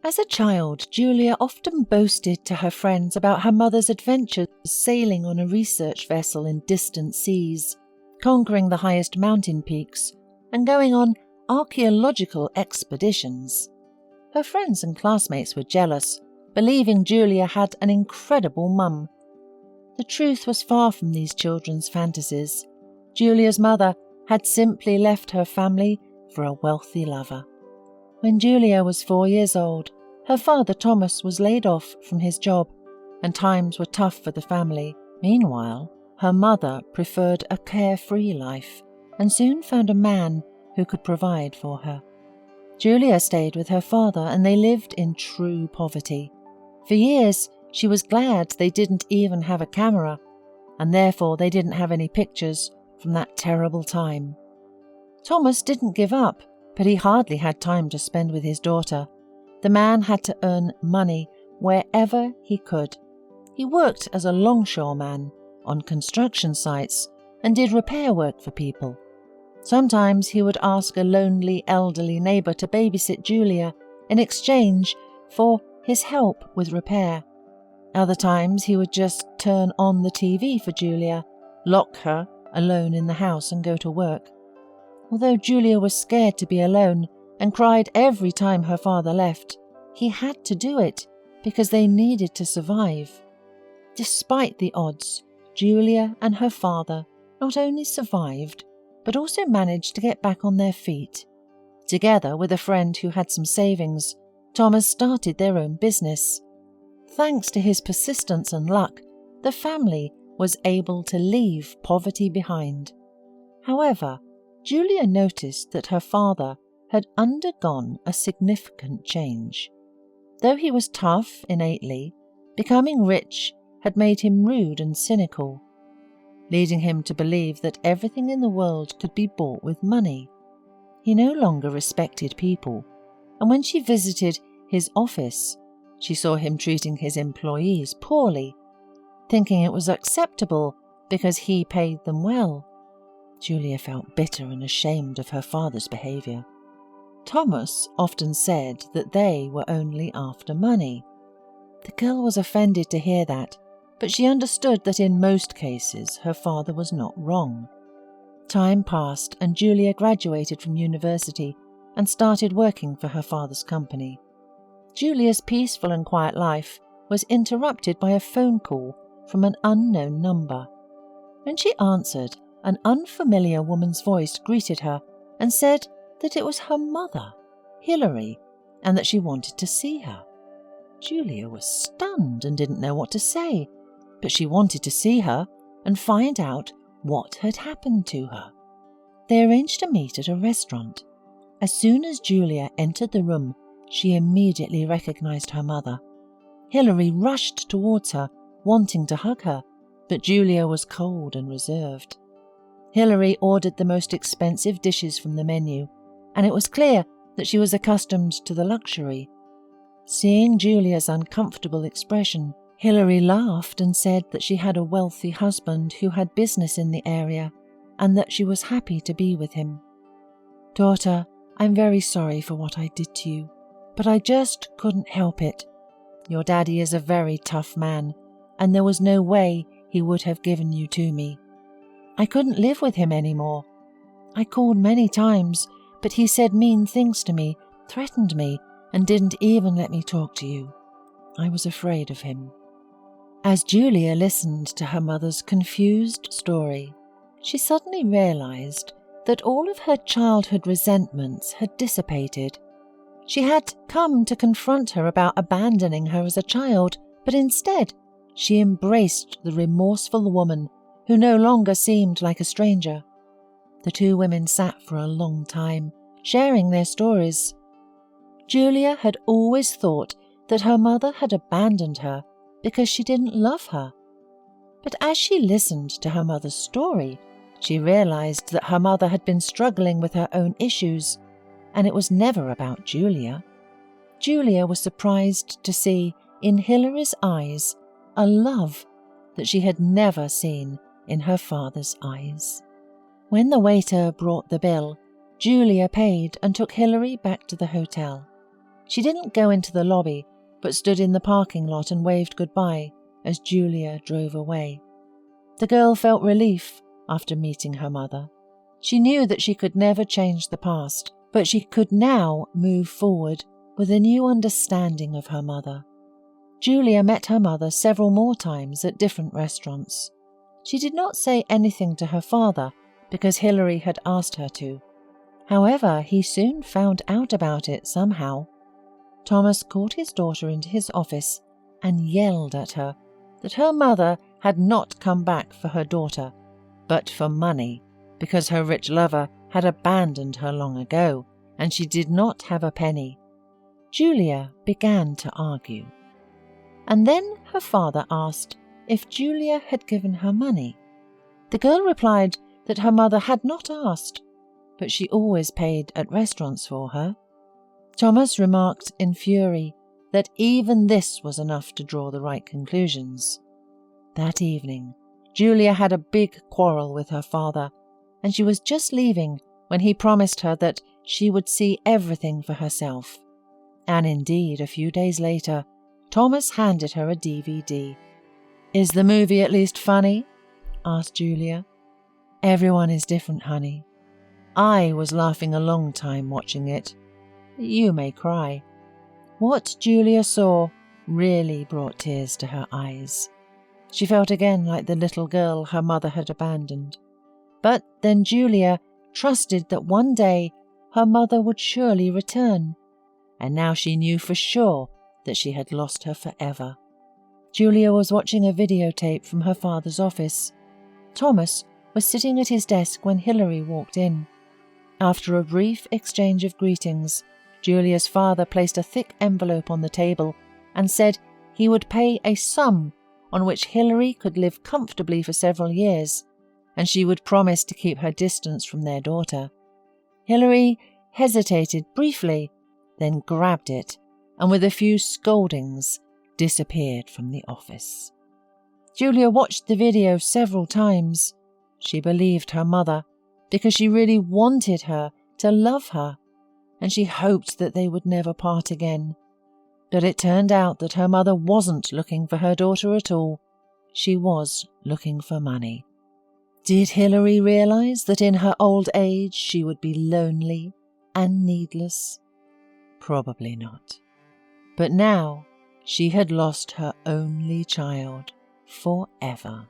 As a child, Julia often boasted to her friends about her mother's adventures sailing on a research vessel in distant seas, conquering the highest mountain peaks, and going on archaeological expeditions. Her friends and classmates were jealous, believing Julia had an incredible mum. The truth was far from these children's fantasies. Julia's mother had simply left her family for a wealthy lover. When Julia was 4 years old, her father Thomas was laid off from his job, and times were tough for the family. Meanwhile, her mother preferred a carefree life and soon found a man who could provide for her. Julia stayed with her father and they lived in true poverty. For years, she was glad they didn't even have a camera, and therefore they didn't have any pictures from that terrible time. Thomas didn't give up, but he hardly had time to spend with his daughter. The man had to earn money wherever he could. He worked as a longshoreman on construction sites and did repair work for people. Sometimes he would ask a lonely elderly neighbour to babysit Julia in exchange for his help with repair. Other times he would just turn on the TV for Julia, lock her alone in the house and go to work. Although Julia was scared to be alone and cried every time her father left, he had to do it because they needed to survive. Despite the odds, Julia and her father not only survived, but also managed to get back on their feet. Together with a friend who had some savings, Thomas started their own business. Thanks to his persistence and luck, the family was able to leave poverty behind. However, Julia noticed that her father had undergone a significant change. Though he was tough innately, becoming rich had made him rude and cynical, leading him to believe that everything in the world could be bought with money. He no longer respected people, and when she visited his office, she saw him treating his employees poorly, thinking it was acceptable because he paid them well. Julia felt bitter and ashamed of her father's behaviour. Thomas often said that they were only after money. The girl was offended to hear that, but she understood that in most cases her father was not wrong. Time passed and Julia graduated from university and started working for her father's company. Julia's peaceful and quiet life was interrupted by a phone call from an unknown number. When she answered, an unfamiliar woman's voice greeted her and said that it was her mother, Hilary, and that she wanted to see her. Julia was stunned and didn't know what to say, but she wanted to see her and find out what had happened to her. They arranged to meet at a restaurant. As soon as Julia entered the room, she immediately recognized her mother. Hilary rushed towards her, wanting to hug her, but Julia was cold and reserved. Hilary ordered the most expensive dishes from the menu, and it was clear that she was accustomed to the luxury. Seeing Julia's uncomfortable expression, Hilary laughed and said that she had a wealthy husband who had business in the area and that she was happy to be with him. "Daughter, I'm very sorry for what I did to you, but I just couldn't help it. Your daddy is a very tough man, and there was no way he would have given you to me. I couldn't live with him anymore. I called many times, but he said mean things to me, threatened me, and didn't even let me talk to you. I was afraid of him." As Julia listened to her mother's confused story, she suddenly realized that all of her childhood resentments had dissipated. She had come to confront her about abandoning her as a child, but instead she embraced the remorseful woman who no longer seemed like a stranger. The two women sat for a long time, sharing their stories. Julia had always thought that her mother had abandoned her because she didn't love her. But as she listened to her mother's story, she realized that her mother had been struggling with her own issues, and it was never about Julia. Julia was surprised to see in Hilary's eyes a love that she had never seen in her father's eyes. When the waiter brought the bill, Julia paid and took Hilary back to the hotel. She didn't go into the lobby, but stood in the parking lot and waved goodbye as Julia drove away. The girl felt relief after meeting her mother. She knew that she could never change the past, but she could now move forward with a new understanding of her mother. Julia met her mother several more times at different restaurants. She did not say anything to her father because Hilary had asked her to. However, he soon found out about it somehow. Thomas called his daughter into his office and yelled at her that her mother had not come back for her daughter, but for money, because her rich lover had abandoned her long ago, and she did not have a penny. Julia began to argue. And then her father asked if Julia had given her money. The girl replied that her mother had not asked, but she always paid at restaurants for her. Thomas remarked in fury that even this was enough to draw the right conclusions. That evening, Julia had a big quarrel with her father, and she was just leaving when he promised her that she would see everything for herself. And indeed, a few days later, Thomas handed her a DVD. "Is the movie at least funny?" asked Julia. "Everyone is different, honey. I was laughing a long time watching it. You may cry." What Julia saw really brought tears to her eyes. She felt again like the little girl her mother had abandoned. But then Julia trusted that one day her mother would surely return, and now she knew for sure that she had lost her forever. Julia was watching a videotape from her father's office. Thomas was sitting at his desk when Hilary walked in. After a brief exchange of greetings, Julia's father placed a thick envelope on the table and said he would pay a sum on which Hilary could live comfortably for several years, and she would promise to keep her distance from their daughter. Hilary hesitated briefly, then grabbed it, and with a few scoldings, disappeared from the office. Julia watched the video several times. She believed her mother because she really wanted her to love her, and she hoped that they would never part again. But it turned out that her mother wasn't looking for her daughter at all. She was looking for money. Did Hilary realize that in her old age she would be lonely and needless? Probably not. But now she had lost her only child forever.